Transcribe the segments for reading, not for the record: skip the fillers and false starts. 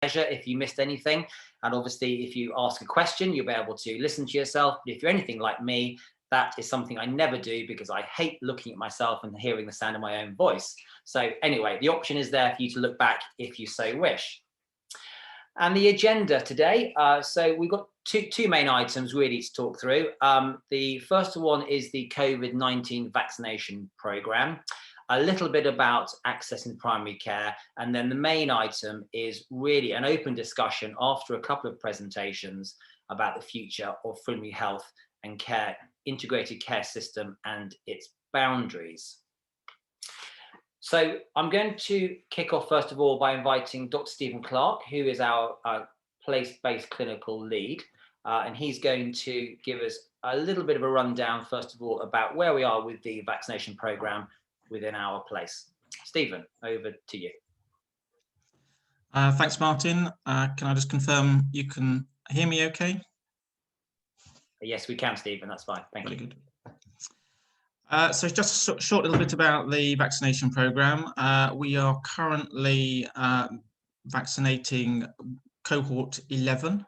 pleasure if you missed anything. And obviously, if you ask a question, you'll be able to listen to yourself. But if you're anything like me, that is something I never do because I hate looking at myself and hearing the sound of my own voice. So anyway, the option is there for you to look back if you so wish. And the agenda today, so we've got two main items really to talk through. The first one is the COVID-19 vaccination programme, a little bit about accessing primary care, and then the main item is really an open discussion after a couple of presentations about the future of Frimley Health and Care, integrated care system and its boundaries. So I'm going to kick off first of all by inviting Dr. Stephen Clark, who is our place-based clinical lead, and he's going to give us a little bit of a rundown first of all about where we are with the vaccination programme within our place. Stephen, over to you. Thanks, Martin. Can I just confirm you can hear me okay? Yes, we can, Stephen. That's fine. Thank you. Very good. So just a short little bit about the vaccination programme. We are currently vaccinating cohort 11.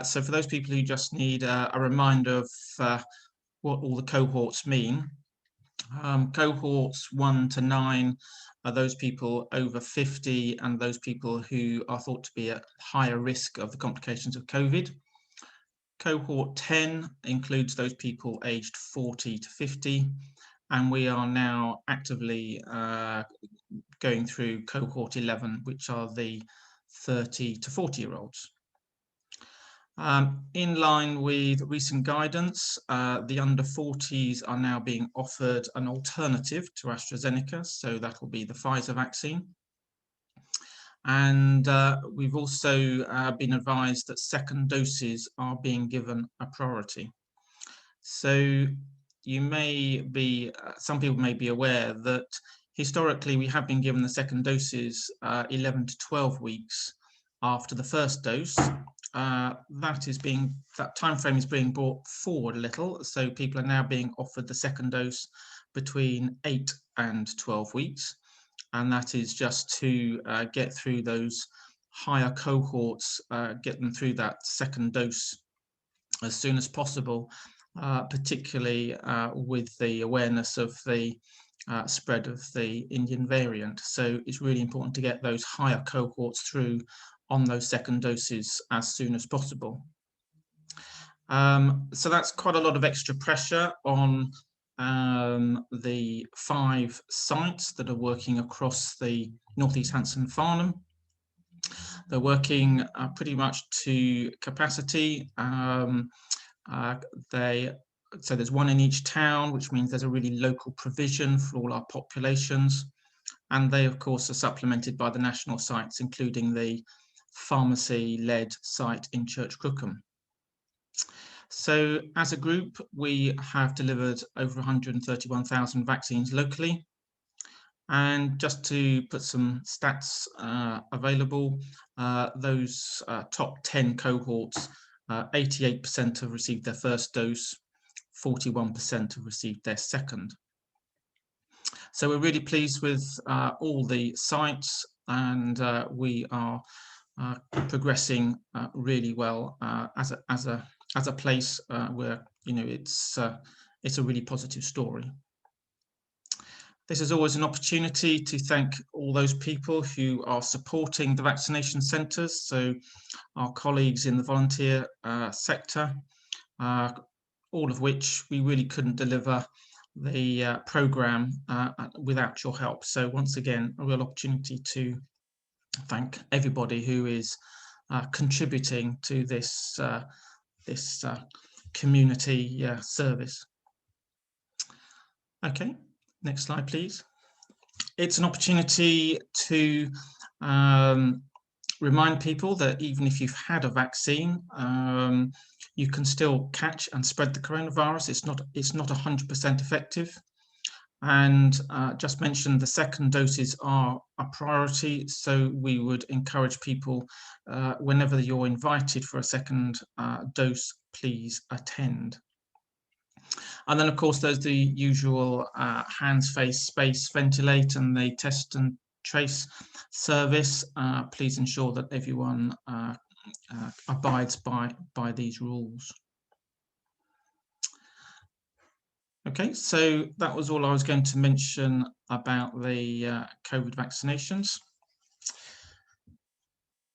So for those people who just need a reminder of what all the cohorts mean, cohorts 1 to 9 are those people over 50 and those people who are thought to be at higher risk of the complications of COVID. Cohort 10 includes those people aged 40 to 50, and we are now actively going through cohort 11, which are the 30 to 40-year-olds. In line with recent guidance, the under 40s are now being offered an alternative to AstraZeneca, so that will be the Pfizer vaccine. And we've also been advised that second doses are being given a priority. So you may be, some people may be aware that historically we have been given the second doses 11 to 12 weeks after the first dose. That time frame is being brought forward a little, so people are now being offered the second dose between 8 and 12 weeks. And that is just to get through those higher cohorts, get them through that second dose as soon as possible, particularly with the awareness of the spread of the Indian variant. So it's really important to get those higher cohorts through on those second doses as soon as possible. So that's quite a lot of extra pressure on the 5 sites that are working across the North East Hanson Farnham. They're working pretty much to capacity. So there's one in each town, which means there's a really local provision for all our populations. And they, of course, are supplemented by the national sites, including the pharmacy-led site in Church Crookham. So as a group, we have delivered over 131,000 vaccines locally. And just to put some stats available, those top 10 cohorts, 88% have received their first dose, 41% have received their second. So we're really pleased with all the sites, and we are progressing really well as a place where, you know, it's a really positive story. This is always an opportunity to thank all those people who are supporting the vaccination centres, so our colleagues in the volunteer sector, all of which we really couldn't deliver the programme without your help. So once again, a real opportunity to thank everybody who is contributing to this community service. Okay, next slide, please. It's an opportunity to remind people that even if you've had a vaccine, you can still catch and spread the coronavirus. It's not 100% effective. And just mentioned the second doses are a priority, so we would encourage people whenever you're invited for a second dose, please attend. And then, of course, there's the usual hands, face, space, ventilate, and the test and trace service. Please ensure that everyone abides by these rules. Okay, so that was all I was going to mention about the COVID vaccinations.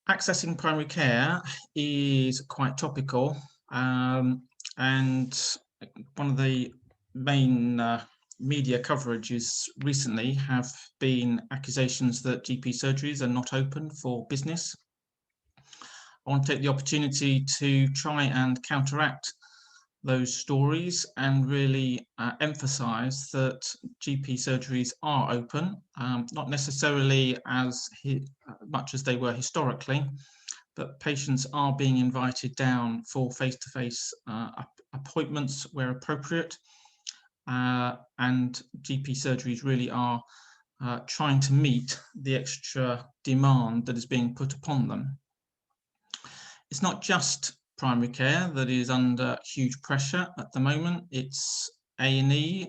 Accessing primary care is quite topical, and one of the main media coverages recently have been accusations that GP surgeries are not open for business. I want to take the opportunity to try and counteract those stories and really emphasize that GP surgeries are open, not necessarily as much as they were historically, but patients are being invited down for face-to-face appointments where appropriate, and GP surgeries really are trying to meet the extra demand that is being put upon them. It's not just primary care that is under huge pressure at the moment. It's A&E,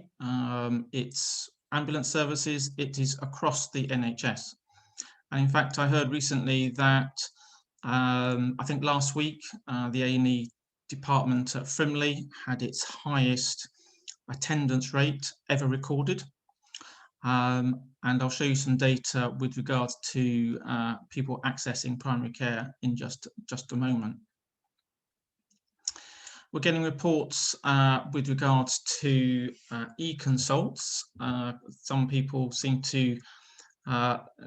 it's ambulance services, it is across the NHS. And in fact, I heard recently that I think last week the A&E department at Frimley had its highest attendance rate ever recorded. And I'll show you some data with regards to people accessing primary care in just a moment. We're getting reports with regards to e-consults. Some people seem to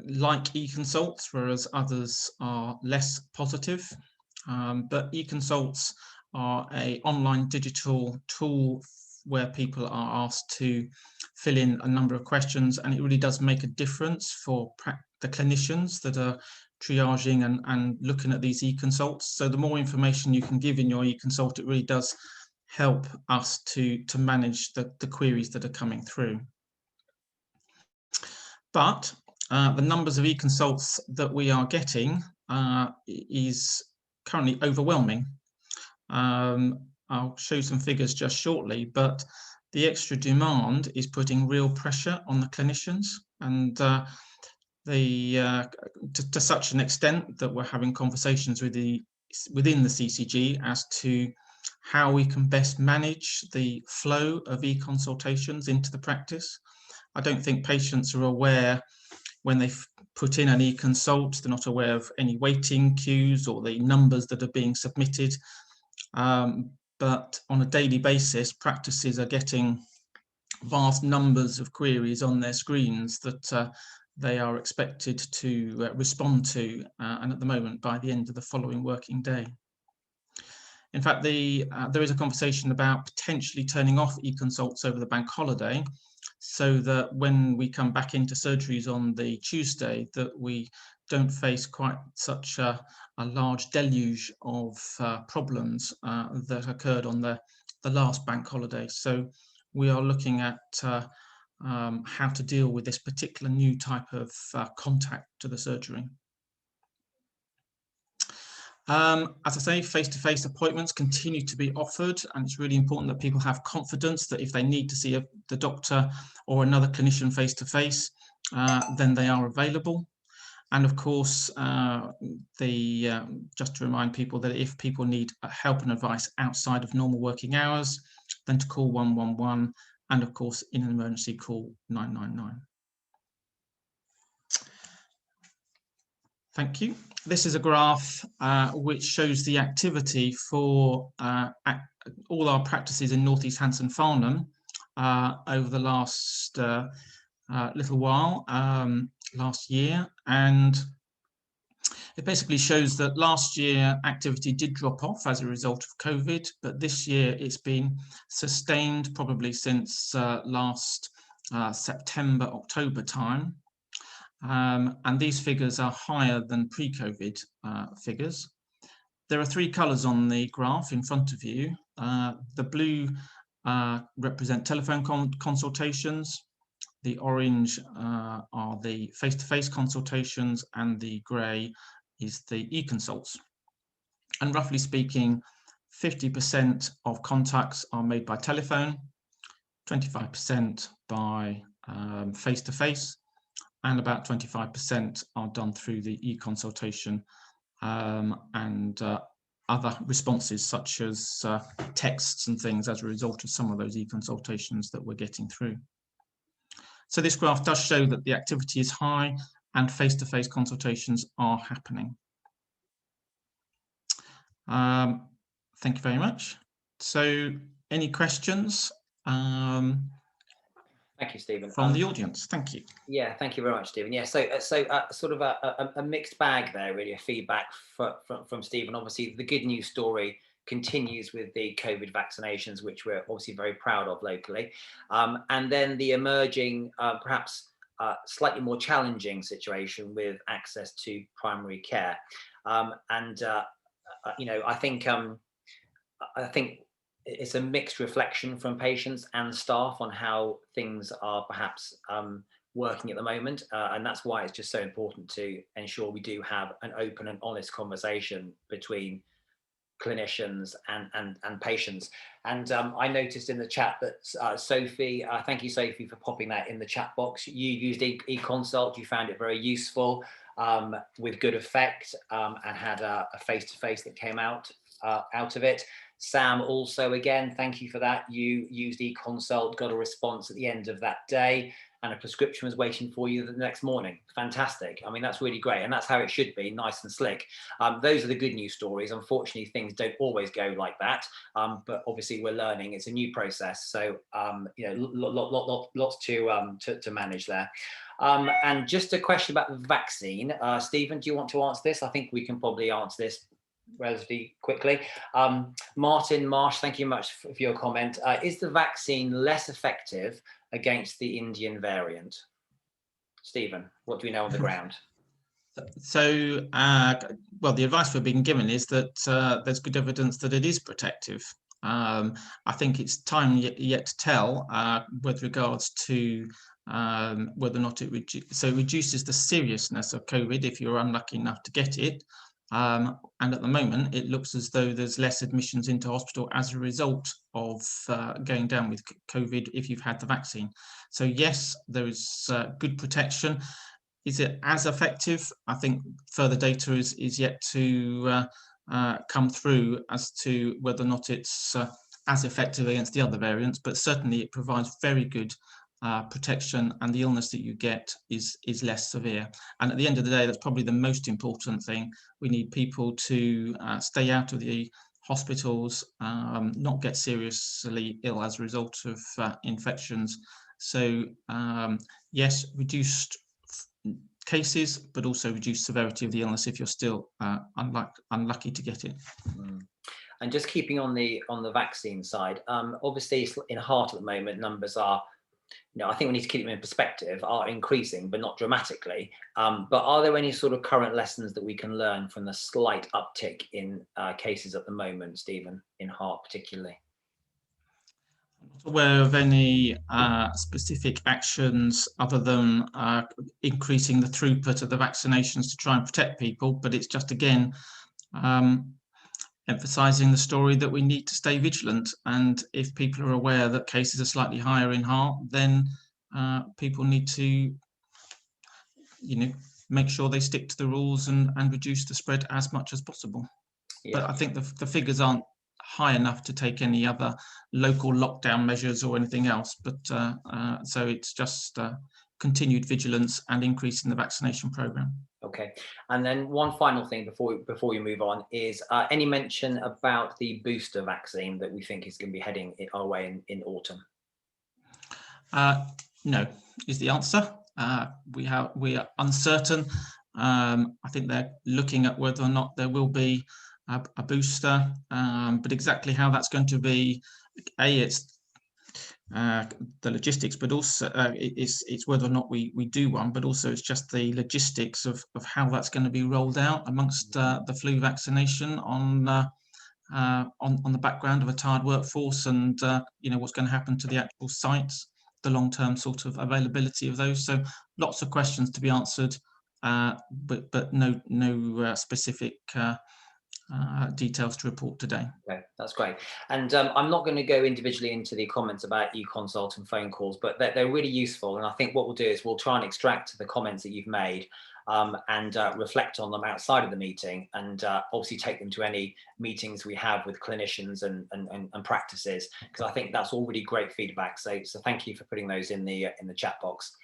like e-consults, whereas others are less positive. But e-consults are an online digital tool where people are asked to fill in a number of questions, and it really does make a difference for the clinicians that are triaging and looking at these e-consults. So the more information you can give in your e-consult, it really does help us to manage the queries that are coming through. But the numbers of e-consults that we are getting is currently overwhelming. I'll show you some figures just shortly, but the extra demand is putting real pressure on the clinicians, and to such an extent that we're having conversations within the CCG as to how we can best manage the flow of e-consultations into the practice. I don't think patients are aware when they put in an e-consult, they're not aware of any waiting queues or the numbers that are being submitted. But on a daily basis, practices are getting vast numbers of queries on their screens that they are expected to respond to, and at the moment by the end of the following working day. In fact, there is a conversation about potentially turning off e-consults over the bank holiday, so that when we come back into surgeries on the Tuesday, that we don't face quite such a large deluge of problems that occurred on the last bank holiday. So we are looking at how to deal with this particular new type of contact to the surgery. As I say, face-to-face appointments continue to be offered, and it's really important that people have confidence that if they need to see the doctor or another clinician face-to-face, then they are available. And of course, just to remind people that if people need help and advice outside of normal working hours, then to call 111, and of course, in an emergency, call 999. Thank you. This is a graph which shows the activity for all our practices in North East Hants and Farnham over the last little while, last year, and it basically shows that last year activity did drop off as a result of COVID, but this year it's been sustained probably since last September, October time. And these figures are higher than pre-COVID figures. There are three colours on the graph in front of you. The blue represent telephone consultations, the orange are the face-to-face consultations, and the grey is the e-consults. And roughly speaking, 50% of contacts are made by telephone, 25% by face-to-face, and about 25% are done through the e-consultation and other responses such as texts and things as a result of some of those e-consultations that we're getting through. So this graph does show that the activity is high and face-to-face consultations are happening. Thank you very much. So any questions Thank you, Stephen. from the audience? Thank you. Yeah, thank you very much, Stephen. Yeah, so sort of a mixed bag there, really, of feedback from Stephen. Obviously, the good news story continues with the COVID vaccinations, which we're obviously very proud of locally. And then the emerging, perhaps slightly more challenging situation with access to primary care. You know, I think it's a mixed reflection from patients and staff on how things are perhaps working at the moment. And that's why it's just so important to ensure we do have an open and honest conversation between clinicians and patients. And I noticed in the chat that Sophie, thank you, Sophie, for popping that in the chat box. You used e-consult, you found it very useful, with good effect, and had a face-to-face that came out of it. Sam, also, again, thank you for that. You used e-consult, got a response at the end of that day, and a prescription was waiting for you the next morning. Fantastic. I mean, that's really great. And that's how it should be, nice and slick. Those are the good news stories. Unfortunately, things don't always go like that. But obviously we're learning. It's a new process. So, you know, lots to manage there. And just a question about the vaccine. Stephen, do you want to answer this? I think we can probably answer this relatively quickly. Martin Marsh, thank you much for your comment. Is the vaccine less effective against the Indian variant? Stephen, what do we know on the ground? So, well, the advice we're being given is that there's good evidence that it is protective. I think it's time yet to tell with regards to whether or not it reduces the seriousness of COVID if you're unlucky enough to get it. And at the moment, it looks as though there's less admissions into hospital as a result of going down with COVID if you've had the vaccine. So yes, there is good protection. Is it as effective? I think further data is yet to come through as to whether or not it's as effective against the other variants, but certainly it provides very good protection, and the illness that you get is less severe. And at the end of the day, that's probably the most important thing. We need people to stay out of the hospitals, not get seriously ill as a result of infections. So yes, reduced cases, but also reduced severity of the illness if you're still unlucky to get it. And just keeping on the vaccine side, obviously in heart at the moment, numbers are, you know, I think we need to keep them in perspective, are increasing, but not dramatically. But are there any sort of current lessons that we can learn from the slight uptick in cases at the moment, Stephen, in heart particularly? I'm not aware of any specific actions other than increasing the throughput of the vaccinations to try and protect people, but it's just, again, emphasising the story that we need to stay vigilant. And if people are aware that cases are slightly higher in heart, then people need to, you know, make sure they stick to the rules and reduce the spread as much as possible. Yeah. But I think the figures aren't high enough to take any other local lockdown measures or anything else. But so it's just continued vigilance and increase in the vaccination program. Okay, and then one final thing before we move on is any mention about the booster vaccine that we think is going to be heading our way in autumn? No, is the answer. We are uncertain. I think they're looking at whether or not there will be a booster, but exactly how that's going to be, it's the logistics, but also it's whether or not we do one, but also it's just the logistics of how that's going to be rolled out amongst the flu vaccination on the background of a tired workforce, and you know, what's going to happen to the actual sites, the long-term sort of availability of those. So lots of questions to be answered, but no specific details to report today. Okay, that's great. And I'm not going to go individually into the comments about e-consult and phone calls, but they're really useful. And I think what we'll do is we'll try and extract the comments that you've made and reflect on them outside of the meeting, and obviously take them to any meetings we have with clinicians and practices, because I think that's all really great feedback. So thank you for putting those in the chat box.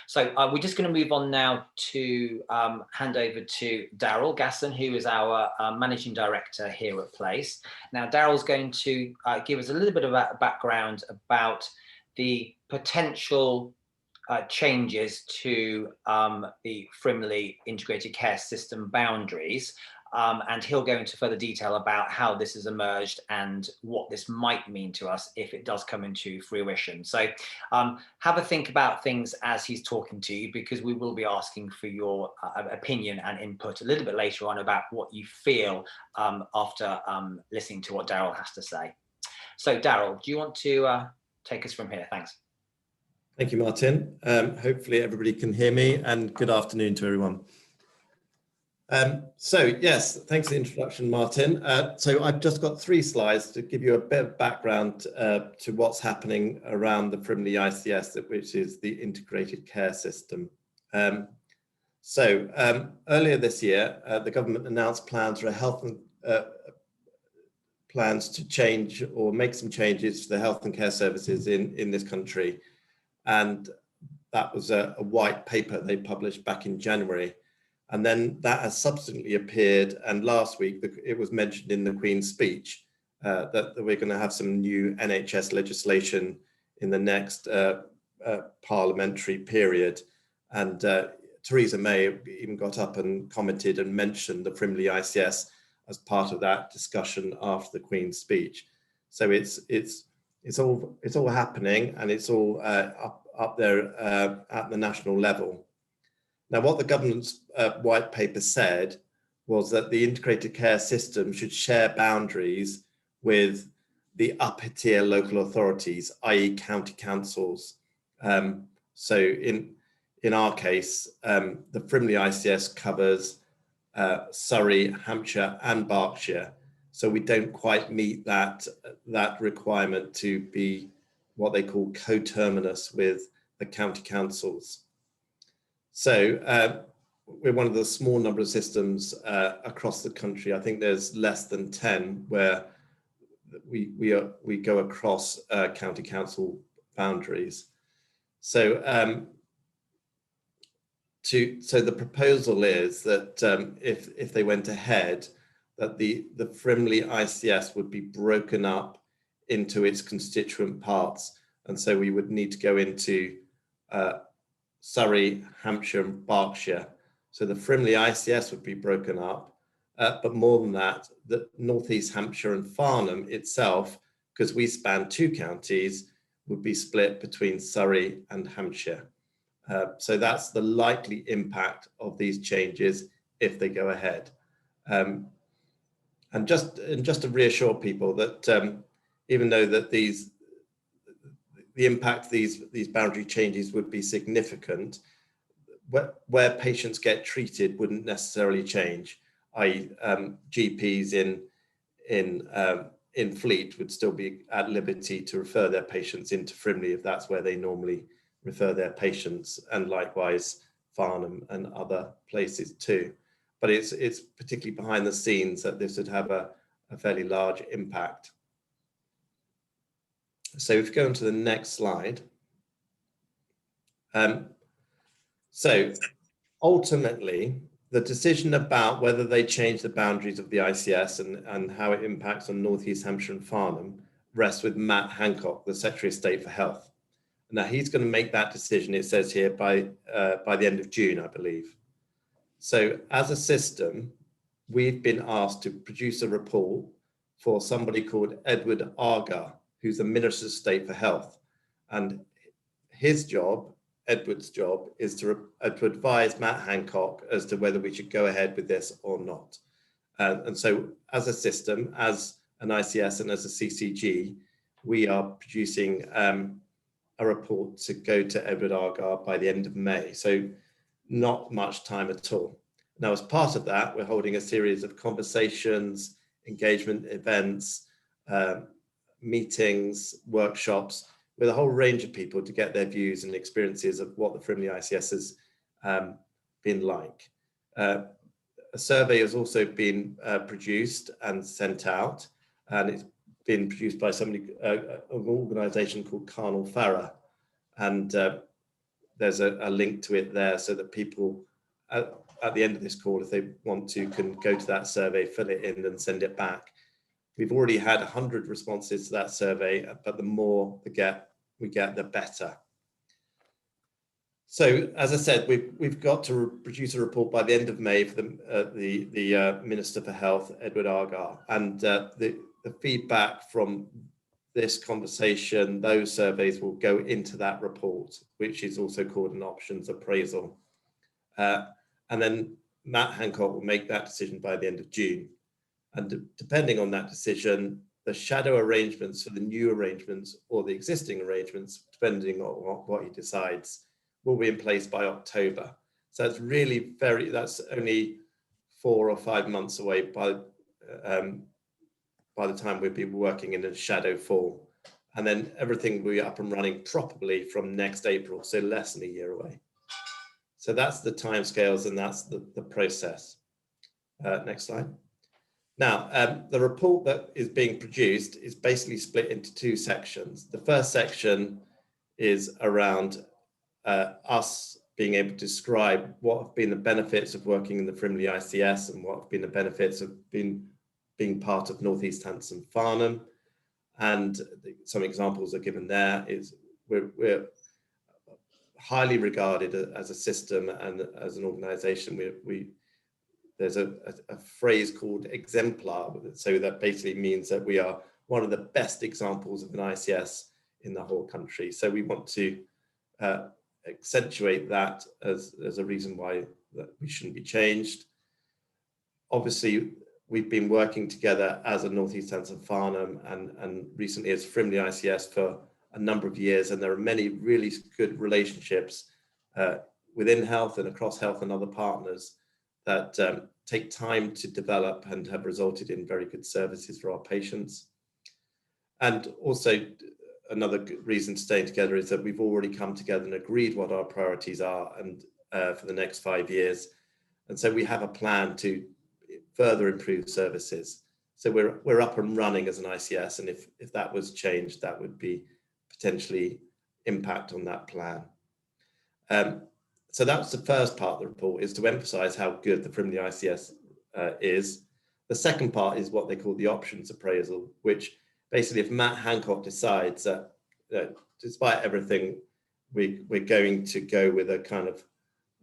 So we're just going to move on now to hand over to Daryl Gasson, who is our Managing Director here at Place. Now, Daryl's going to give us a little bit of a background about the potential changes to the Frimley integrated care system boundaries. And he'll go into further detail about how this has emerged and what this might mean to us if it does come into fruition. So have a think about things as he's talking to you, because we will be asking for your opinion and input a little bit later on about what you feel after listening to what Daryl has to say. So Daryl, do you want to take us from here? Thanks. Thank you, Martin. Hopefully everybody can hear me, and good afternoon to everyone. So yes, thanks for the introduction, Martin. So I've just got 3 slides to give you a bit of background to what's happening around the Frimley ICS, which is the integrated care system. Earlier this year, the government announced plans for plans to change or make some changes to the health and care services in this country. And that was a white paper they published back in January. And then that has subsequently appeared. And last week, it was mentioned in the Queen's speech that we're going to have some new NHS legislation in the next parliamentary period. And Theresa May even got up and commented and mentioned the Frimley ICS as part of that discussion after the Queen's speech. So it's all happening, and it's all up there at the national level. Now, what the government's white paper said was that the integrated care system should share boundaries with the upper tier local authorities, i.e. county councils. So in our case, the Frimley ICS covers Surrey, Hampshire and Berkshire. So we don't quite meet that requirement to be what they call coterminous with the county councils. So we're one of the small number of systems across the country. I think there's less than 10 where we go across county council boundaries. So so the proposal is that if they went ahead, that the Frimley ICS would be broken up into its constituent parts. And so we would need to go into Surrey, Hampshire and Berkshire. So the Frimley ICS would be broken up, but more than that, the North East Hampshire and Farnham itself, because we span 2 counties, would be split between Surrey and Hampshire. So that's the likely impact of these changes if they go ahead. And just to reassure people that even though that the impact of these boundary changes would be significant, where patients get treated wouldn't necessarily change. i.e. GPs in Fleet would still be at liberty to refer their patients into Frimley if that's where they normally refer their patients, and likewise Farnham and other places too. But it's particularly behind the scenes that this would have a fairly large impact. So if you go on to the next slide. So ultimately, the decision about whether they change the boundaries of the ICS and how it impacts on North East Hampshire and Farnham rests with Matt Hancock, the Secretary of State for Health. Now he's going to make that decision, it says here, by the end of June, I believe. So as a system, we've been asked to produce a report for somebody called Edward Argar, who's the Minister of State for Health. And his job, Edward's job, is to advise Matt Hancock as to whether we should go ahead with this or not. And so as a system, as an ICS and as a CCG, we are producing a report to go to Edward Argar by the end of May. So not much time at all. Now, as part of that, we're holding a series of conversations engagement events, meetings, workshops, with a whole range of people to get their views and experiences of what the Frimley ICS has been like. A survey has also been produced and sent out, and it's been produced by an organisation called Carnal Farah, and there's a link to it there so that people at the end of this call, if they want to, can go to that survey, fill it in and send it back. We've already had 100 responses to that survey, but the more we get, the better. So, as I said, we've got to produce a report by the end of May for the Minister for Health, Edward Argar, and the feedback from this conversation, those surveys will go into that report, which is also called an options appraisal. And then Matt Hancock will make that decision by the end of June. And depending on that decision, the shadow arrangements for the new arrangements or the existing arrangements, depending on what he decides, will be in place by October. So it's really that's only 4 or 5 months away by the time we'll be working in a shadow form. And then everything will be up and running properly from next April, so less than a year away. So that's the timescales and that's the process. Next slide. Now, the report that is being produced is basically split into 2 sections. The first section is around us being able to describe what have been the benefits of working in the Frimley ICS and what have been the benefits of being part of North East Hants and Farnham. And some examples are given there. We're highly regarded as a system and as an organisation. There's a phrase called exemplar, so that basically means that we are one of the best examples of an ICS in the whole country. So we want to accentuate that as a reason why that we shouldn't be changed. Obviously, we've been working together as a North East Hants and Farnham and recently as Frimley ICS for a number of years, and there are many really good relationships within health and across health and other partners that take time to develop and have resulted in very good services for our patients. And also another good reason to stay together is that we've already come together and agreed what our priorities are and for the next 5 years. And so we have a plan to further improve services. So we're up and running as an ICS, and if that was changed, that would be potentially impact on that plan. So that's the first part of the report, is to emphasise how good the Frimley ICS is. The second part is what they call the options appraisal, which basically, if Matt Hancock decides that despite everything, we're going to go with a kind of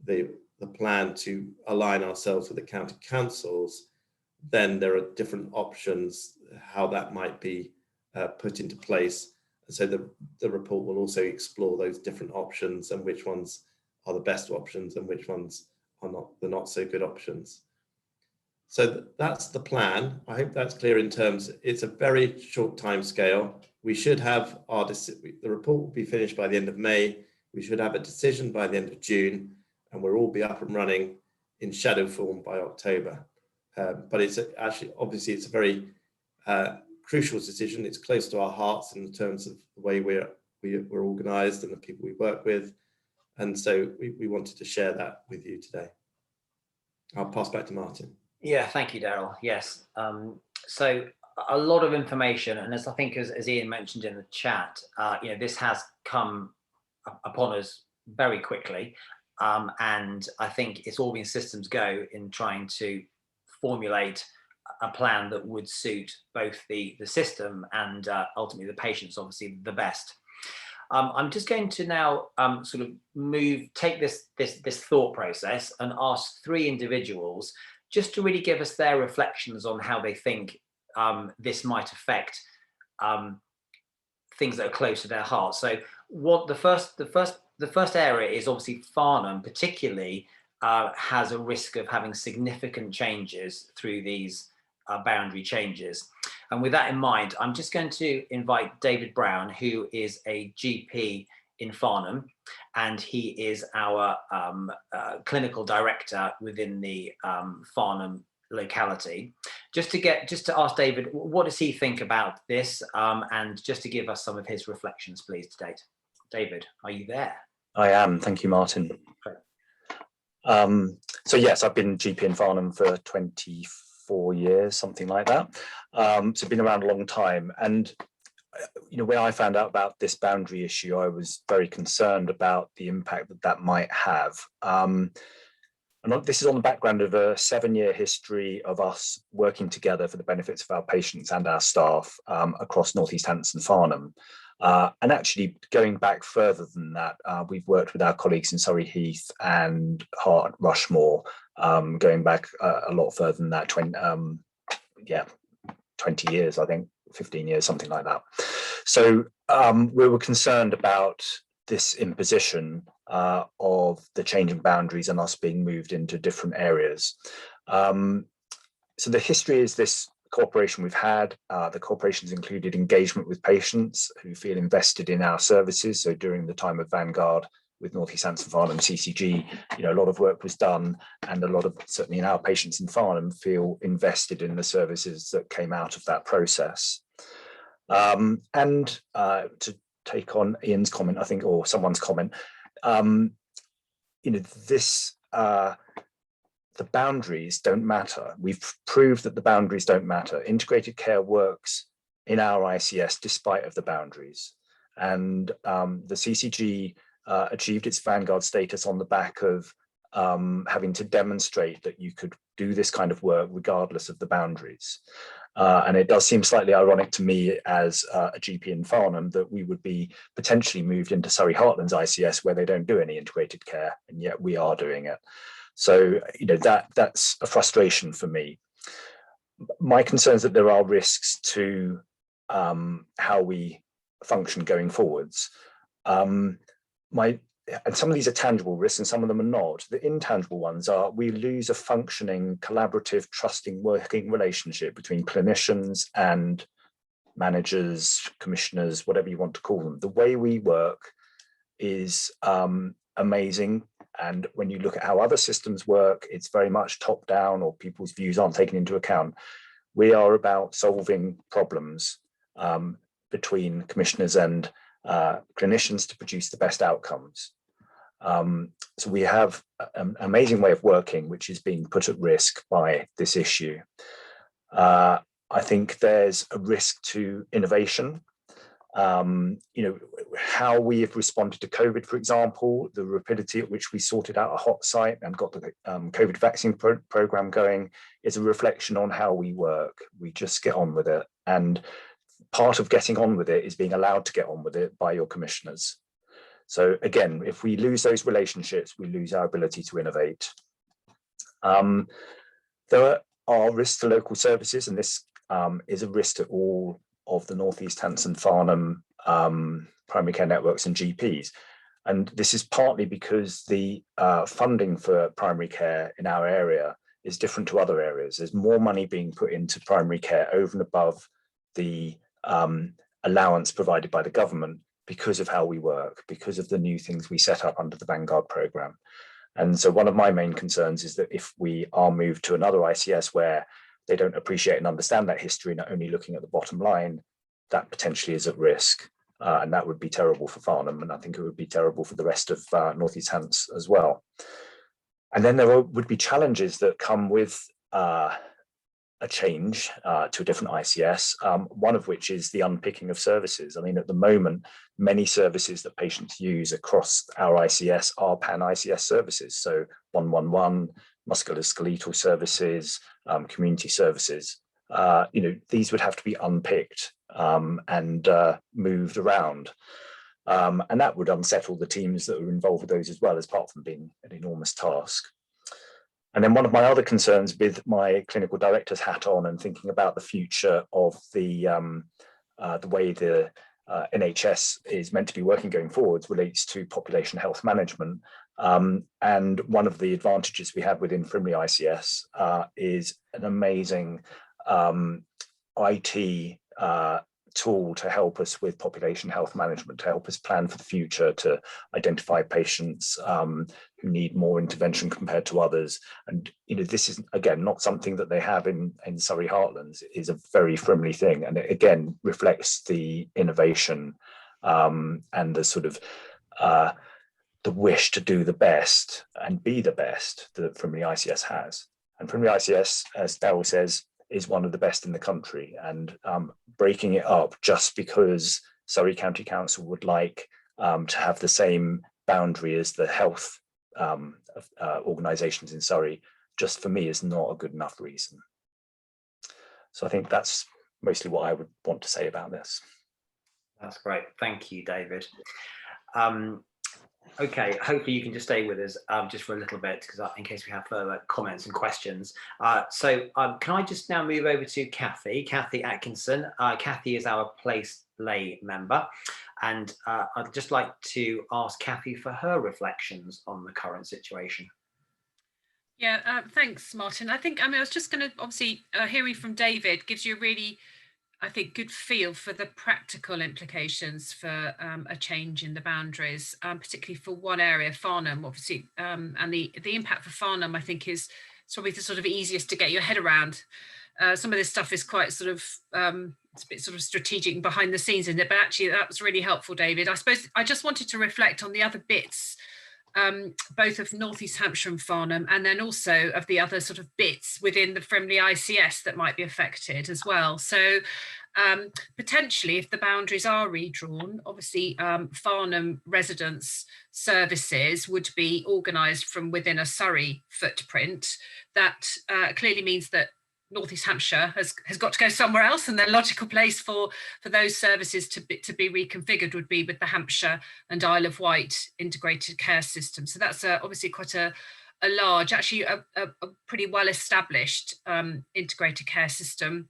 the plan to align ourselves with the county councils, then there are different options how that might be put into place. And so the report will also explore those different options and which ones are the best options and which ones are not so good options. So that's the plan. I hope that's clear in terms. It's a very short time scale. We should have the report will be finished by the end of May. We should have a decision by the end of June, and we'll all be up and running in shadow form by October. But it's actually, obviously, it's a very crucial decision. It's close to our hearts in terms of the way we're organised and the people we work with. And so we wanted to share that with you today. I'll pass back to Martin. Yeah, thank you, Daryl. Yes. So a lot of information, and as I think as Ian mentioned in the chat, this has come upon us very quickly. And I think it's all been systems go in trying to formulate a plan that would suit both the system and ultimately the patients, obviously, the best. I'm just going to now sort of take this thought process and ask 3 individuals just to really give us their reflections on how they think this might affect things that are close to their heart. So what the first area is obviously Farnham particularly has a risk of having significant changes through these boundary changes. And with that in mind, I'm just going to invite David Brown, who is a GP in Farnham, and he is our clinical director within the Farnham locality. Just to ask David, what does he think about this, and just to give us some of his reflections, please, to date. David, are you there? I am. Thank you, Martin. So yes, I've been GP in Farnham for 24 years, something like that. So been around a long time. And when I found out about this boundary issue, I was very concerned about the impact that might have. And this is on the background of a 7-year history of us working together for the benefits of our patients and our staff across North East Hants and Farnham. And actually going back further than that, we've worked with our colleagues in Surrey Heath and Hart Rushmore, going back a lot further than that, 20 years, I think, 15 years, something like that. So we were concerned about this imposition of the change in boundaries and us being moved into different areas. So the history is this cooperation we've had. The cooperation's included engagement with patients who feel invested in our services. So during the time of Vanguard with North East Hants and Farnham CCG, a lot of work was done, and a lot of, certainly in our patients in Farnham, feel invested in the services that came out of that process. And to take on Ian's comment, I think, or someone's comment, the boundaries don't matter. We've proved that the boundaries don't matter. Integrated care works in our ICS despite of the boundaries. And the CCG achieved its Vanguard status on the back of having to demonstrate that you could do this kind of work regardless of the boundaries. And it does seem slightly ironic to me as a GP in Farnham that we would be potentially moved into Surrey Heartland's ICS where they don't do any integrated care, and yet we are doing it. So, that's a frustration for me. My concern is that there are risks to how we function going forwards. And some of these are tangible risks and some of them are not. The intangible ones are we lose a functioning, collaborative, trusting working relationship between clinicians and managers, commissioners, whatever you want to call them. The way we work is amazing. And when you look at how other systems work, it's very much top down, or people's views aren't taken into account. We are about solving problems between commissioners and clinicians to produce the best outcomes. So we have an amazing way of working, which is being put at risk by this issue. I think there's a risk to innovation. How we have responded to COVID, for example, the rapidity at which we sorted out a hot site and got the COVID vaccine program going is a reflection on how we work. We just get on with it. And part of getting on with it is being allowed to get on with it by your commissioners. So again, if we lose those relationships, we lose our ability to innovate. There are risks to local services, and this is a risk to all of the North East Hants and Farnham primary care networks and GPs. And this is partly because the funding for primary care in our area is different to other areas. There's more money being put into primary care over and above the allowance provided by the government because of how we work, because of the new things we set up under the Vanguard programme. And so one of my main concerns is that if we are moved to another ICS where they don't appreciate and understand that history and are only looking at the bottom line, that potentially is at risk. And that would be terrible for Farnham, and I think it would be terrible for the rest of North East Hants as well. And then there would be challenges that come with a change to a different ICS, one of which is the unpicking of services. I mean, at the moment, many services that patients use across our ICS are pan-ICS services. So 111, musculoskeletal services, community services. These would have to be unpicked and moved around. And that would unsettle the teams that are involved with those as well, as part of them being an enormous task. And then one of my other concerns with my clinical director's hat on and thinking about the future of the way the NHS is meant to be working going forwards relates to population health management. And one of the advantages we have within Frimley ICS is an amazing IT tool to help us with population health management, to help us plan for the future, to identify patients who need more intervention compared to others. And this is, again, not something that they have in Surrey Heartlands. It is a very Frimley thing, and it again reflects the innovation and the sort of the wish to do the best and be the best that Frimley ICS has. And Frimley ICS, as Darryl says, is one of the best in the country. And breaking it up just because Surrey County Council would like to have the same boundary as the health organisations in Surrey, just for me is not a good enough reason. So I think that's mostly what I would want to say about this. That's great. Thank you, David. Okay, hopefully you can just stay with us just for a little bit, because in case we have further comments and questions. So can I just now move over to Kathy Atkinson. Kathy is our Place Lay member, and I'd just like to ask Kathy for her reflections on the current situation. Yeah, thanks, Martin. I was just going to, obviously, hearing from David gives you a really, I think, good feel for the practical implications for a change in the boundaries, particularly for one area, Farnham, obviously, and the impact for Farnham, I think, is probably the sort of easiest to get your head around. Some of this stuff is quite sort of, it's a bit sort of strategic and behind the scenes in it, but actually that was really helpful, David. I suppose I just wanted to reflect on the other bits, both of North East Hampshire and Farnham, and then also of the other sort of bits within the Frimley ICS that might be affected as well. So potentially, if the boundaries are redrawn, obviously Farnham residents' services would be organised from within a Surrey footprint. That clearly means that North East Hampshire has got to go somewhere else, and the logical place for those services to be reconfigured would be with the Hampshire and Isle of Wight integrated care system. So that's obviously quite a large, actually a pretty well established integrated care system.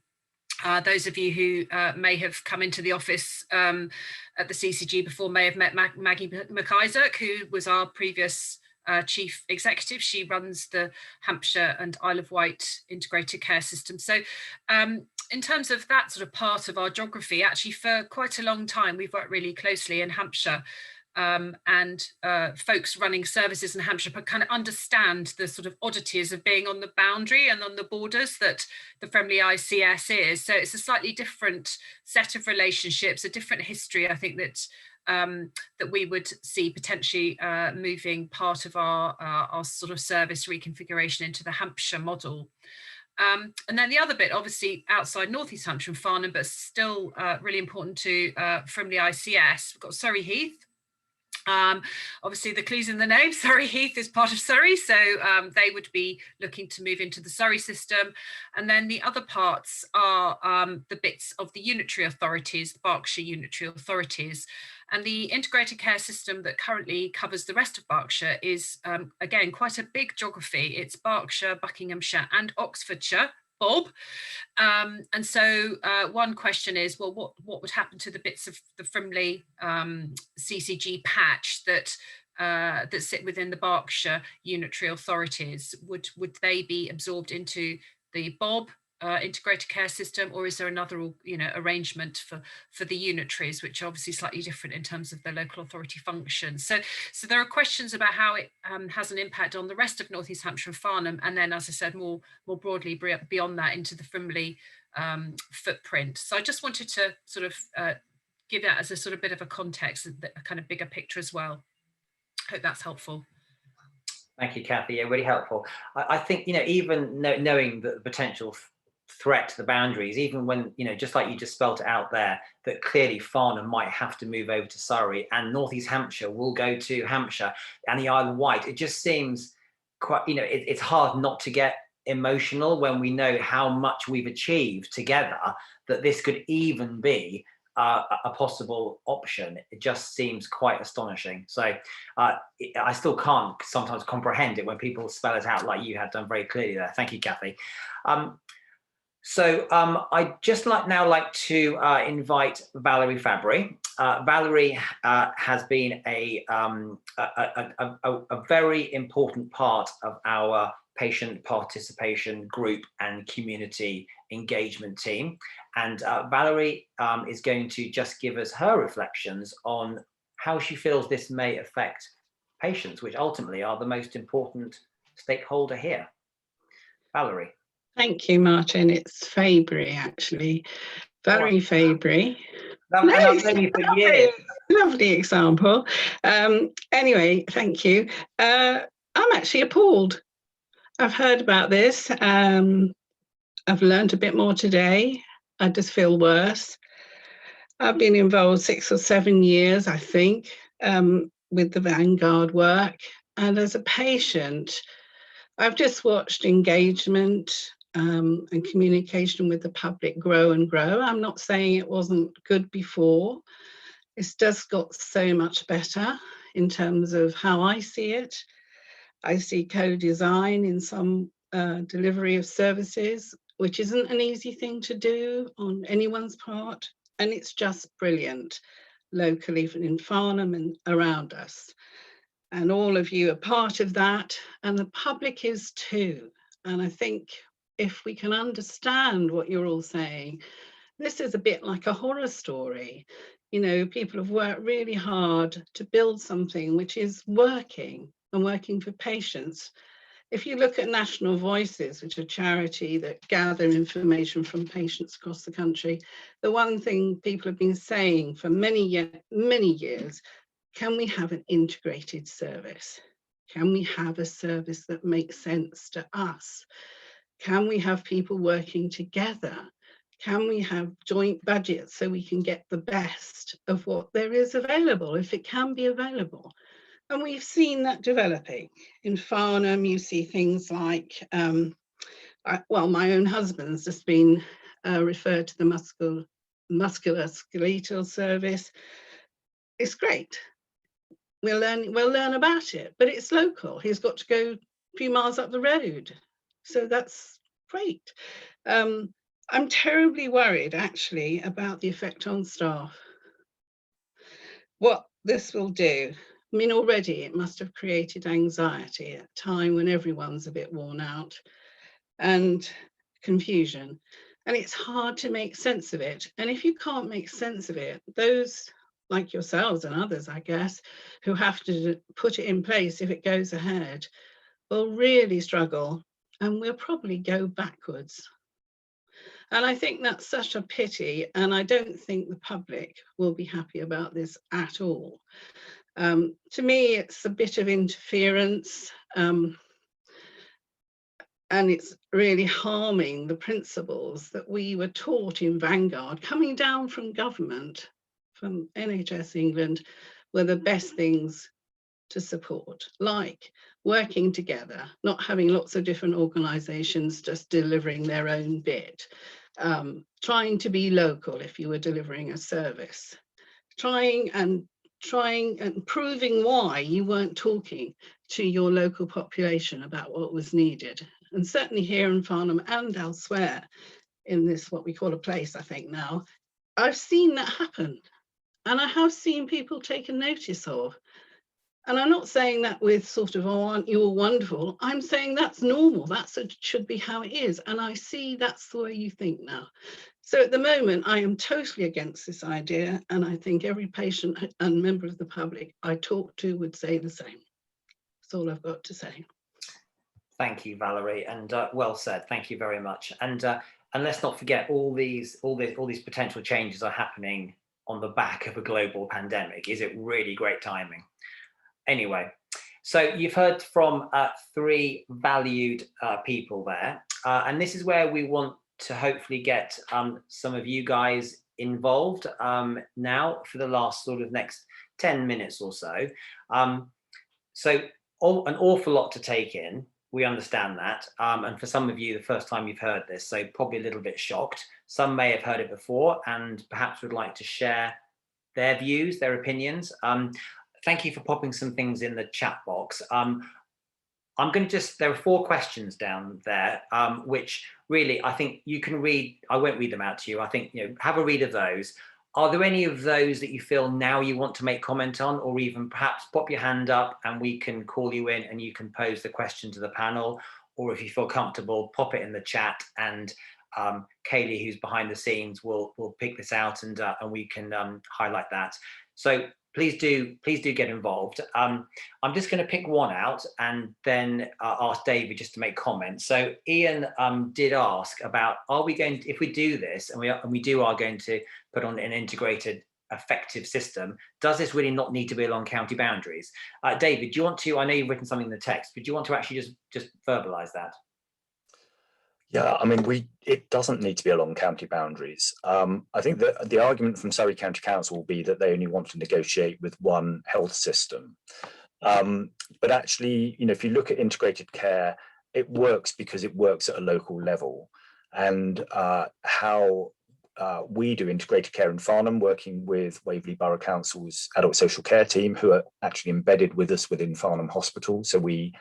Those of you who may have come into the office at the CCG before may have met Maggie McIsaac, who was our previous chief executive. She runs the Hampshire and Isle of Wight integrated care system. So in terms of that sort of part of our geography, actually for quite a long time, we've worked really closely in Hampshire, and folks running services in Hampshire but kind of understand the sort of oddities of being on the boundary and on the borders that the Frimley ICS is. So it's a slightly different set of relationships, a different history, I think, that that we would see potentially moving part of our sort of service reconfiguration into the Hampshire model. And then the other bit, obviously outside North East Hampshire and Farnham, but still really important to Frimley ICS, we've got Surrey Heath. Obviously the clue's in the name, Surrey Heath is part of Surrey, so they would be looking to move into the Surrey system. And then the other parts are the bits of the unitary authorities, the Berkshire unitary authorities. And the integrated care system that currently covers the rest of Berkshire is, again, quite a big geography. It's Berkshire, Buckinghamshire and Oxfordshire, Bob. And so one question is, well, what would happen to the bits of the Frimley CCG patch that that sit within the Berkshire unitary authorities? Would they be absorbed into the Bob integrated care system, or is there another arrangement for the unitaries, which are obviously slightly different in terms of their local authority functions? So there are questions about how it has an impact on the rest of North East Hampshire and Farnham, and then, as I said, more broadly beyond that into the Frimley footprint. So I just wanted to sort of give that as a sort of bit of a context, a kind of bigger picture as well. Hope that's helpful. Thank you, Kathy. Yeah, really helpful. I think, even knowing the potential threat to the boundaries, even when, just like you just spelt it out there, that clearly Farnham might have to move over to Surrey and North East Hampshire will go to Hampshire and the Isle of Wight. It just seems quite, it's hard not to get emotional when we know how much we've achieved together, that this could even be a possible option. It just seems quite astonishing. So I still can't sometimes comprehend it when people spell it out like you have done very clearly there. Thank you, Kathy. So I'd just like to invite Valerie Fabry. Valerie has been a very important part of our patient participation group and community engagement team. And Valerie is going to just give us her reflections on how she feels this may affect patients, which ultimately are the most important stakeholder here. Valerie. Thank you, Martin. It's Fabry, actually. Valerie Fabry. And I've known you for years. Lovely example. Anyway, thank you. I'm actually appalled. I've heard about this. I've learned a bit more today. I just feel worse. I've been involved 6 or 7 years, I think, with the Vanguard work. And as a patient, I've just watched engagement and communication with the public grow and grow. I'm not saying it wasn't good before. It's just got so much better in terms of how I see it. I see co-design in some delivery of services, which isn't an easy thing to do on anyone's part. And it's just brilliant locally in Farnham and around us. And all of you are part of that, and the public is too. And I think if we can understand what you're all saying, this is a bit like a horror story. You know, people have worked really hard to build something which is working and working for patients. If you look at National Voices, which are a charity that gather information from patients across the country, the one thing people have been saying for many years, can we have an integrated service? Can we have a service that makes sense to us? Can we have people working together? Can we have joint budgets so we can get the best of what there is available, if it can be available? And we've seen that developing. In Farnham, you see things like, well, my own husband's just been referred to the musculoskeletal service. It's great. We'll learn about it, but it's local. He's got to go a few miles up the road. So that's great. I'm terribly worried, actually, about the effect on staff. What this will do, I mean, already it must have created anxiety at a time when everyone's a bit worn out and confusion. And it's hard to make sense of it. And if you can't make sense of it, those like yourselves and others, I guess, who have to put it in place if it goes ahead, will really struggle and we'll probably go backwards. And I think that's such a pity, and I don't think the public will be happy about this at all. To me, it's a bit of interference, and it's really harming the principles that we were taught in Vanguard, coming down from government, from NHS England, were the best things to support, like working together, not having lots of different organisations just delivering their own bit, trying to be local if you were delivering a service, trying and proving why you weren't talking to your local population about what was needed. And certainly here in Farnham and elsewhere in this, what we call a place, I think now, I've seen that happen. And I have seen people taken notice of. And I'm not saying that with sort of, oh, aren't you all wonderful? I'm saying that's normal. Should be how it is. And I see that's the way you think now. So at the moment, I am totally against this idea. And I think every patient and member of the public I talk to would say the same. That's all I've got to say. Thank you, Valerie, and well said. Thank you very much. And let's not forget all these potential changes are happening on the back of a global pandemic. Is it really great timing? Anyway, so you've heard from 3 valued people there, and this is where we want to hopefully get some of you guys involved now for the last sort of next 10 minutes or so. So an awful lot to take in. We understand that. And for some of you, the first time you've heard this, so probably a little bit shocked. Some may have heard it before and perhaps would like to share their views, their opinions. Thank you for popping some things in the chat box. I'm going to there are 4 questions down there, which really I think you can read. I won't read them out to you. I think, have a read of those. Are there any of those that you feel now you want to make comment on, or even perhaps pop your hand up and we can call you in and you can pose the question to the panel? or if you feel comfortable, pop it in the chat, and Kaylee, who's behind the scenes, will pick this out, and we can highlight that. So please do get involved. I'm just going to pick one out and then ask David just to make comments. So Ian did ask about, if we do this and we are going to put on an integrated effective system, does this really not need to be along county boundaries? David, do you want to, I know you've written something in the text, but do you want to actually just verbalize that? Yeah, I mean, it doesn't need to be along county boundaries. I think that the argument from Surrey County Council will be that they only want to negotiate with one health system. But actually, if you look at integrated care, it works because it works at a local level. And how we do integrated care in Farnham, working with Waverley Borough Council's adult social care team, who are actually embedded with us within Farnham Hospital. So we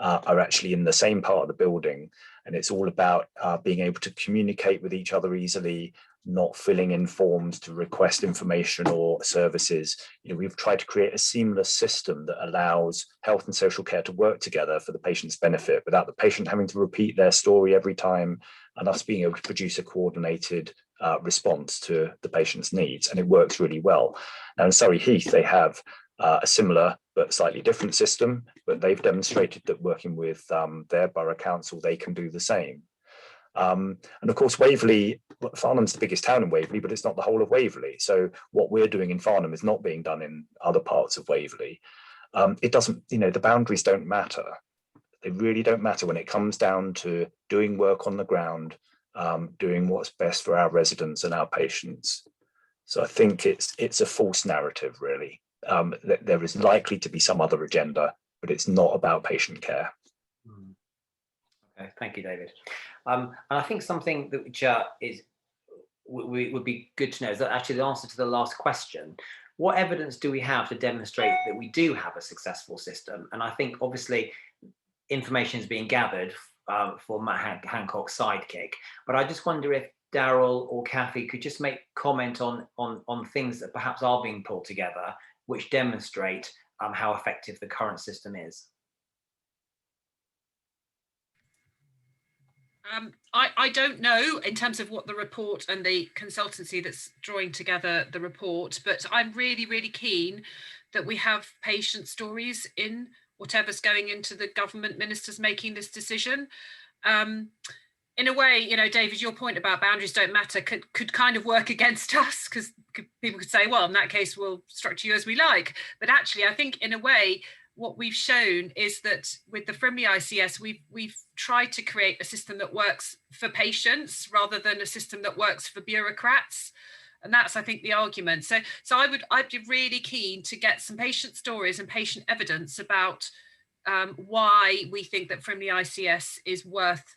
are actually in the same part of the building, and it's all about being able to communicate with each other easily, not filling in forms to request information or services. We've tried to create a seamless system that allows health and social care to work together for the patient's benefit, without the patient having to repeat their story every time, and us being able to produce a coordinated response to the patient's needs. And it works really well. Now in Surrey Heath, they have a similar but slightly different system, but they've demonstrated that working with their borough council, they can do the same. And of course, Waverley, Farnham's the biggest town in Waverley, but it's not the whole of Waverley. So what we're doing in Farnham is not being done in other parts of Waverley. It doesn't, the boundaries don't matter. They really don't matter when it comes down to doing work on the ground, doing what's best for our residents and our patients. So I think it's a false narrative, really. That there is likely to be some other agenda, but it's not about patient care. Okay, thank you, David. And I think something that would be good to know is that actually the answer to the last question: what evidence do we have to demonstrate that we do have a successful system? And I think obviously information is being gathered for Matt Hancock's sidekick, but I just wonder if Daryl or Kathy could just make comment on things that perhaps are being pulled together, which demonstrate how effective the current system is. I don't know in terms of what the report and the consultancy that's drawing together the report, but I'm really, really keen that we have patient stories in whatever's going into the government ministers making this decision. In a way, David, your point about boundaries don't matter could kind of work against us, because people could say, well, in that case, we'll structure you as we like. But actually, I think in a way, what we've shown is that with the Frimley ICS, we've tried to create a system that works for patients rather than a system that works for bureaucrats. And that's, I think, the argument. So I'd be really keen to get some patient stories and patient evidence about why we think that Frimley ICS is worth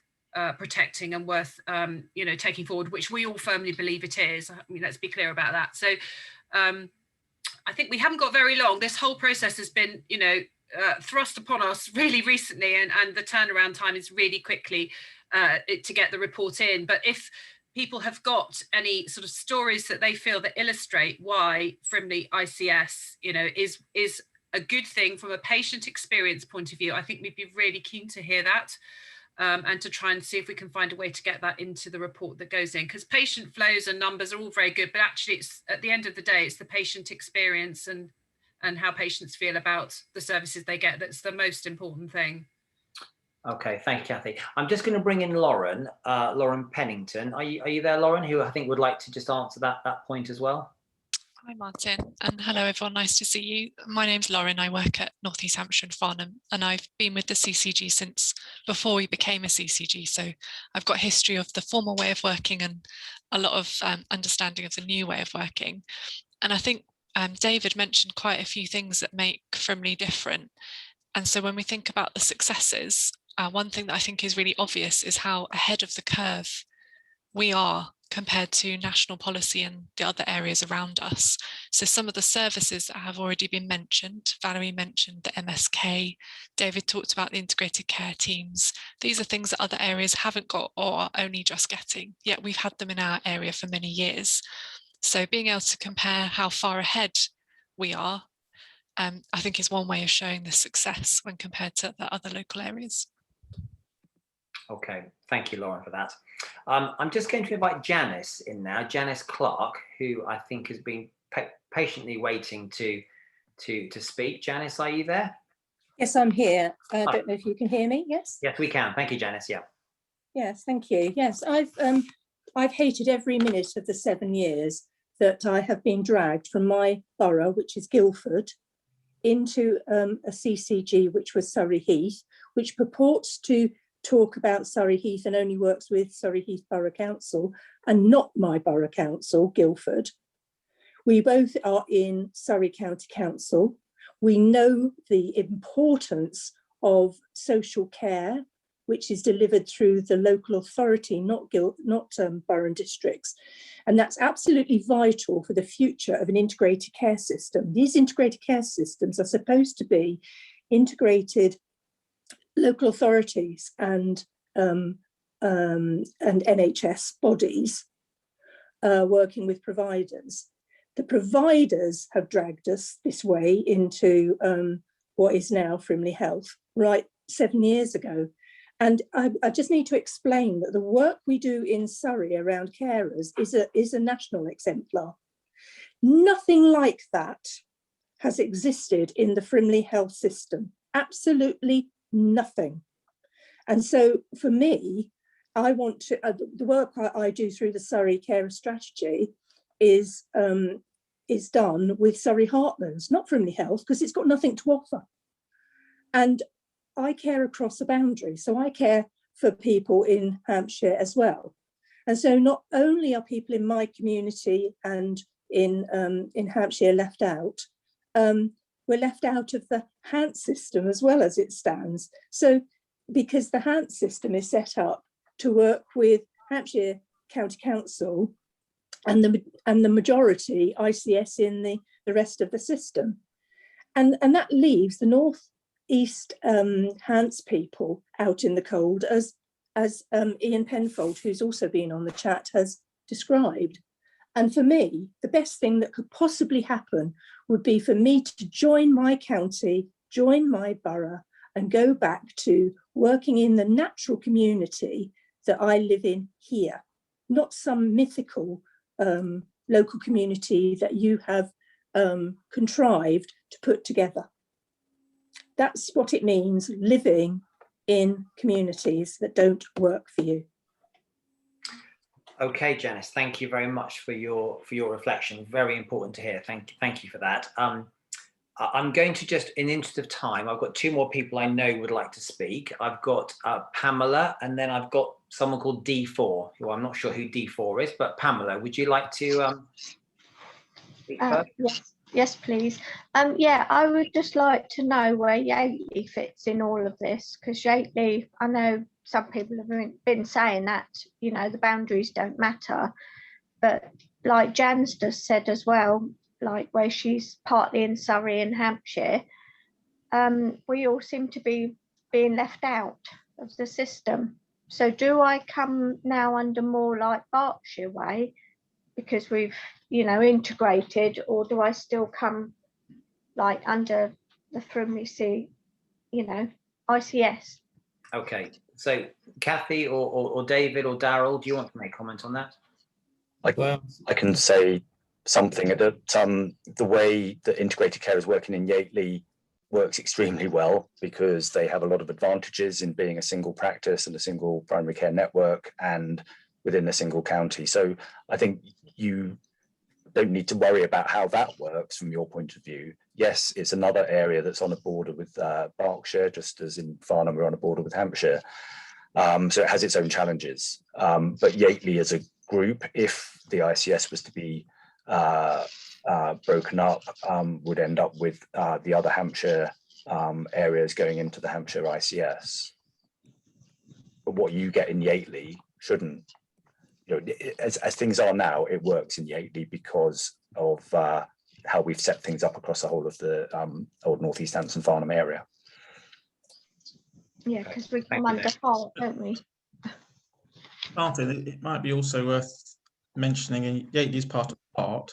protecting and worth taking forward, which we all firmly believe it is. I mean, let's be clear about that. So I think we haven't got very long. This whole process has been thrust upon us really recently, and the turnaround time is really quickly to get the report in. But if people have got any sort of stories that they feel that illustrate why Frimley ICS is a good thing from a patient experience point of view, I think we'd be really keen to hear that. And to try and see if we can find a way to get that into the report that goes in, because patient flows and numbers are all very good, but actually it's at the end of the day, it's the patient experience and how patients feel about the services they get that's the most important thing. Okay, thank you, Kathy. I'm just going to bring in Lauren Pennington. Are you there, Lauren, who I think would like to just answer that point as well? Hi Martin, and hello everyone, nice to see you. My name's Lauren, I work at North East Hampshire and Farnham, and I've been with the CCG since before we became a CCG, so I've got history of the former way of working and a lot of understanding of the new way of working. And I think David mentioned quite a few things that make Frimley different. And so when we think about the successes, one thing that I think is really obvious is how ahead of the curve we are compared to national policy and the other areas around us. So some of the services that have already been mentioned, Valerie mentioned the MSK, David talked about the integrated care teams. These are things that other areas haven't got or are only just getting, yet we've had them in our area for many years. So being able to compare how far ahead we are, I think is one way of showing the success when compared to the other local areas. Okay, thank you, Lauren, for that. I'm just going to invite Janice in now, Janice Clark, who I think has been patiently waiting to speak. Janice, are you there? Yes, I'm here. I don't know if you can hear me. Yes. Yes, we can. Thank you, Janice. Yeah. Yes, thank you. Yes, I've hated every minute of the 7 years that I have been dragged from my borough, which is Guildford, into a CCG, which was Surrey Heath, which purports to talk about Surrey Heath and only works with Surrey Heath Borough Council and not my borough council, Guildford. We both are in Surrey County Council. We know the importance of social care, which is delivered through the local authority, not borough and districts. And that's absolutely vital for the future of an integrated care system. These integrated care systems are supposed to be integrated local authorities and NHS bodies working with providers. The providers have dragged us this way into what is now Frimley Health, right 7 years ago. And I just need to explain that the work we do in Surrey around carers is a national exemplar. Nothing like that has existed in the Frimley Health system, absolutely nothing. And so for me, I want to, the work I do through the Surrey Carer Strategy is done with Surrey Heartlands, not Frimley Health, because it's got nothing to offer. And I care across a boundary, so I care for people in Hampshire as well. And so not only are people in my community and in Hampshire left out, we're left out of the HANT system as well as it stands. So because the HANT system is set up to work with Hampshire County Council and the majority ICS in the rest of the system. And that leaves the North East HANTS people out in the cold, as Ian Penfold, who's also been on the chat, has described. And for me, the best thing that could possibly happen would be for me to join my county, join my borough, and go back to working in the natural community that I live in here, not some mythical local community that you have contrived to put together. That's what it means, living in communities that don't work for you. Okay, Janice, thank you very much for your reflection. Very important to hear. Thank you for that. I'm going to just, in the interest of time, I've got two more people I know would like to speak. I've got Pamela, and then I've got someone called D4, who I'm not sure who D4 is, but Pamela, would you like to speak first? Yes, please. Yeah, I would just like to know where Yateley fits in all of this, because Yateley, I know some people have been saying that, you know, the boundaries don't matter, but like Jan's just said as well, like where she's partly in Surrey and Hampshire, we all seem to be being left out of the system. So do I come now under more like Berkshire way, because we've, you know, integrated, or do I still come like under the Frimley, you know, ICS? Okay, so Kathy or David or Daryl, do you want to make a comment on that? I can say something that the way that integrated care is working in Yateley works extremely well, because they have a lot of advantages in being a single practice and a single primary care network and within a single county. So I think you don't need to worry about how that works from your point of view. Yes, it's another area that's on a border with Berkshire, just as in Farnham we're on a border with Hampshire. So it has its own challenges. But Yateley as a group, if the ICS was to be broken up, would end up with the other Hampshire areas going into the Hampshire ICS. But what you get in Yateley shouldn't. You know, as things are now, it works in Yateley because of how we've set things up across the whole of the old North East Hampton Farnham area. Yeah, because we come under Hart, don't we? Martin, it might be also worth mentioning, Yateley is part of Hart,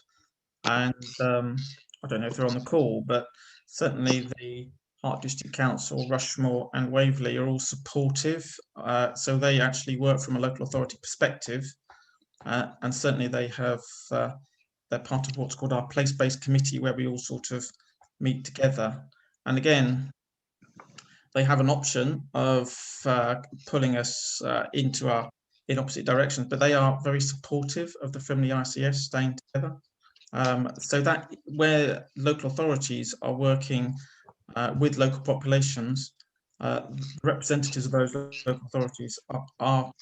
and I don't know if they're on the call, but certainly the Hart District Council, Rushmore and Waverley are all supportive. So they actually work from a local authority perspective. And certainly they have, they're part of what's called our place-based committee, where we all sort of meet together. And again, they have an option of pulling us in opposite directions, but they are very supportive of the Frimley ICS staying together. So that where local authorities are working with local populations, representatives of those local authorities are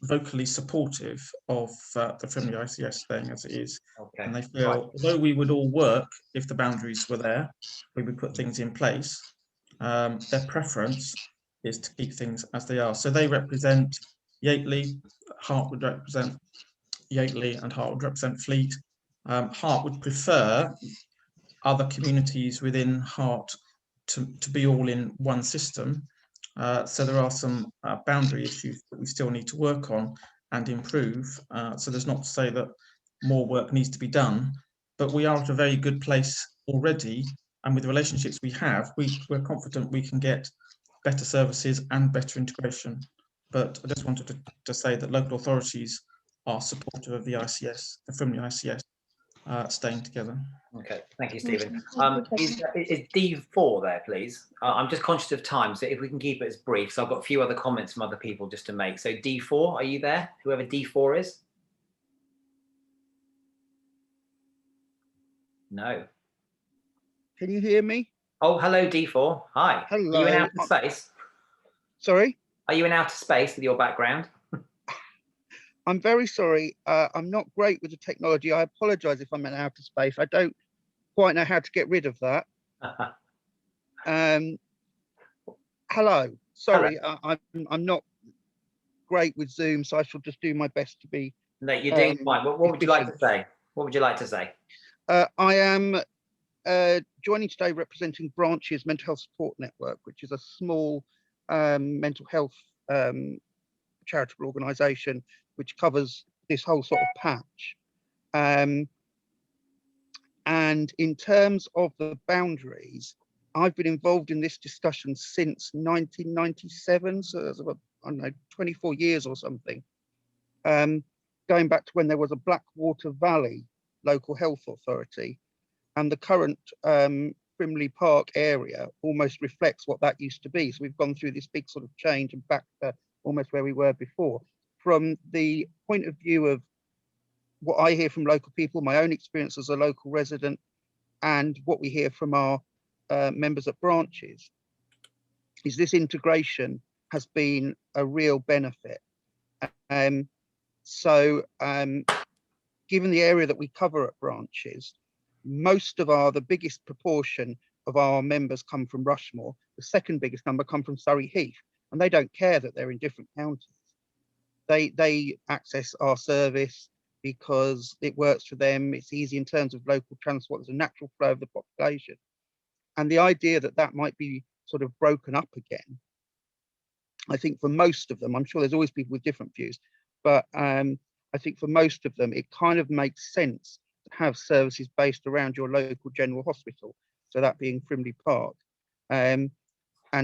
vocally supportive of the Frimley ICS staying as it is. Okay. And they feel, although we would all work if the boundaries were there, we would put things in place, their preference is to keep things as they are. So they represent Yateley, Hart would represent Yateley, and Hart would represent Fleet. Hart would prefer other communities within Hart to be all in one system. So there are some boundary issues that we still need to work on and improve. So there's not to say that more work needs to be done, but we are at a very good place already. And with the relationships we have, we're confident we can get better services and better integration. But I just wanted to say that local authorities are supportive of the ICS, the Frimley ICS, staying together. Okay, thank you, Stephen. Is D4 there, please? I'm just conscious of time, so if we can keep it as brief. So I've got a few other comments from other people just to make. So D4, are you there? Whoever D4 is? No. Can you hear me? Oh, hello, D4. Hi. Hello. Are you in outer space? Sorry? Are you in outer space with your background? I'm very sorry. I'm not great with the technology. I apologize if I'm in outer space. I don't quite know how to get rid of that. Hello. Sorry, hello. I'm not great with Zoom, so I shall just do my best to be. No, you're doing fine. What would you like to say? What would you like to say? I am joining today representing Branches Mental Health Support Network, which is a small mental health charitable organisation which covers this whole sort of patch. And in terms of the boundaries, I've been involved in this discussion since 1997, so that's about, I don't know, 24 years or something. Going back to when there was a Blackwater Valley local health authority, and the current Frimley Park area almost reflects what that used to be. So we've gone through this big sort of change and back to almost where we were before. From the point of view of what I hear from local people, my own experience as a local resident, and what we hear from our members at Branches, is this integration has been a real benefit. Given the area that we cover at Branches, the biggest proportion of our members come from Rushmore. The second biggest number come from Surrey Heath, and they don't care that they're in different counties. They access our service because it works for them. It's easy in terms of local transport. There's a natural flow of the population. And the idea that that might be sort of broken up again, I think for most of them, I'm sure there's always people with different views, but I think for most of them, it kind of makes sense to have services based around your local general hospital. So that being Frimley Park. And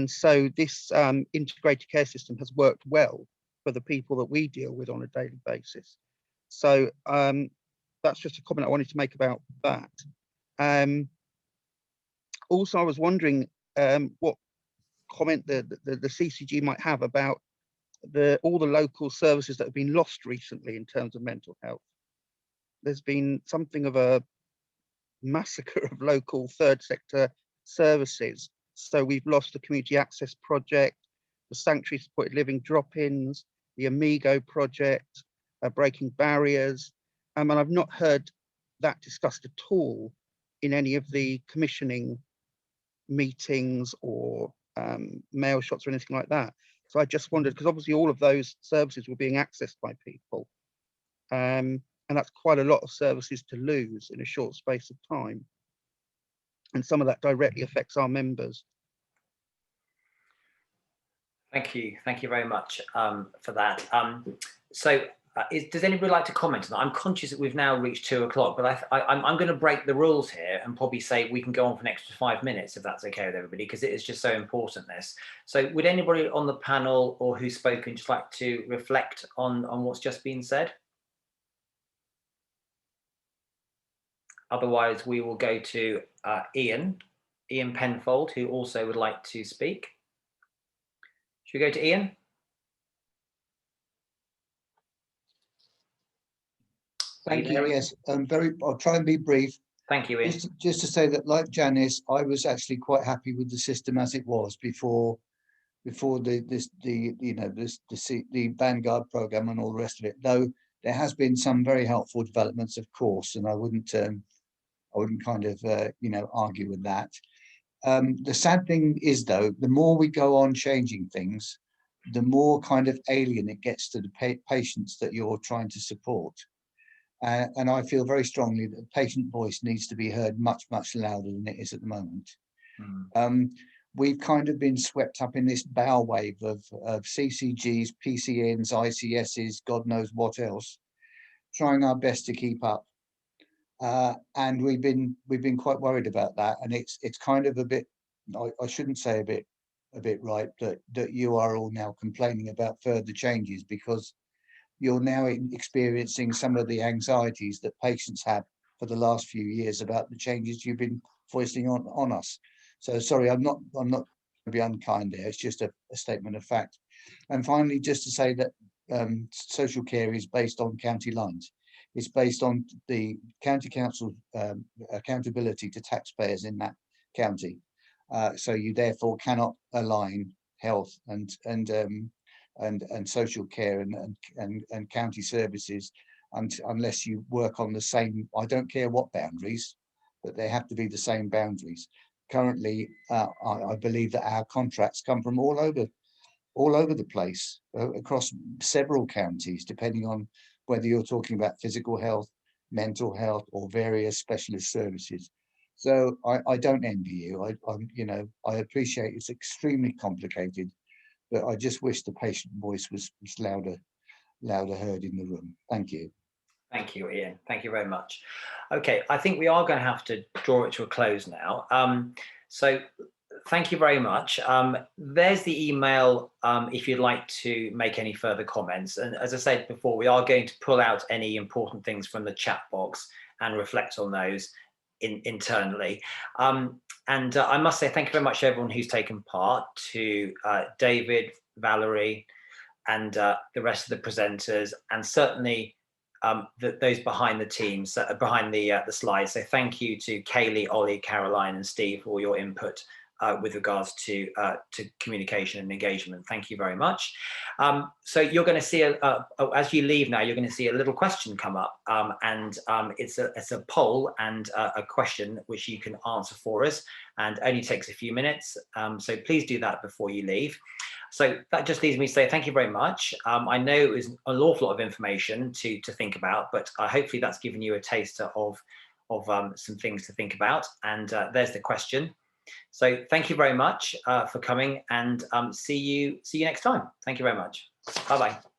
so this integrated care system has worked well for the people that we deal with on a daily basis. So that's just a comment I wanted to make about that. Also, I was wondering what comment the CCG might have about all the local services that have been lost recently in terms of mental health. There's been something of a massacre of local third sector services. So we've lost the Community Access Project, the Sanctuary Supported Living drop-ins, the Amigo project, Breaking Barriers. And I've not heard that discussed at all in any of the commissioning meetings or mail shots or anything like that. So I just wondered, because obviously all of those services were being accessed by people. And that's quite a lot of services to lose in a short space of time. And some of that directly affects our members. Thank you very much for that. So does anybody like to comment on that? I'm conscious that we've now reached 2 o'clock, but I'm going to break the rules here and probably say we can go on for an extra 5 minutes if that's okay with everybody, because it is just so important, this. So would anybody on the panel or who's spoken just like to reflect on what's just been said? Otherwise, we will go to Ian Penfold, who also would like to speak. Should we go to Ian? Thank you. Yes, I'll try and be brief. Thank you, Ian. Just to say that, like Janice, I was actually quite happy with the system as it was before the Vanguard program and all the rest of it. Though there has been some very helpful developments, of course, and I wouldn't kind of argue with that. The sad thing is, though, the more we go on changing things, the more kind of alien it gets to the patients that you're trying to support. And I feel very strongly that the patient voice needs to be heard much, much louder than it is at the moment. We've kind of been swept up in this bow wave of CCGs, PCNs, ICSs, God knows what else, trying our best to keep up. And we've been quite worried about that. And it's kind of a bit, I shouldn't say a bit right, that you are all now complaining about further changes, because you're now experiencing some of the anxieties that patients have for the last few years about the changes you've been foisting on us. So sorry, I'm not going to be unkind there. It's just a statement of fact. And finally, just to say that social care is based on county lines. It's based on the county council accountability to taxpayers in that county. So you therefore cannot align health and social care and county services unless you work on the same, I don't care what boundaries, but they have to be the same boundaries. Currently, I believe that our contracts come from all over the place, across several counties, depending on whether you're talking about physical health, mental health, or various specialist services. So I don't envy you. I appreciate it's extremely complicated, but I just wish the patient voice was louder heard in the room. Thank you. Thank you, Ian. Thank you very much. Okay, I think we are going to have to draw it to a close now. So thank you very much. There's the email if you'd like to make any further comments. And as I said before, we are going to pull out any important things from the chat box and reflect on those internally. And I must say thank you very much to everyone who's taken part, to David, Valerie, and the rest of the presenters, and certainly those behind the teams, behind the slides. So thank you to Kaylee, Ollie, Caroline, and Steve for all your input with regards to communication and engagement. Thank you very much. So you're going to see, as you leave now, you're going to see a little question come up, and it's a poll and a question which you can answer for us, and only takes a few minutes. So please do that before you leave. So that just leaves me to say thank you very much. I know it was an awful lot of information to think about, but hopefully that's given you a taster of some things to think about. And there's the question. So thank you very much for coming, and see you next time. Thank you very much. Bye-bye.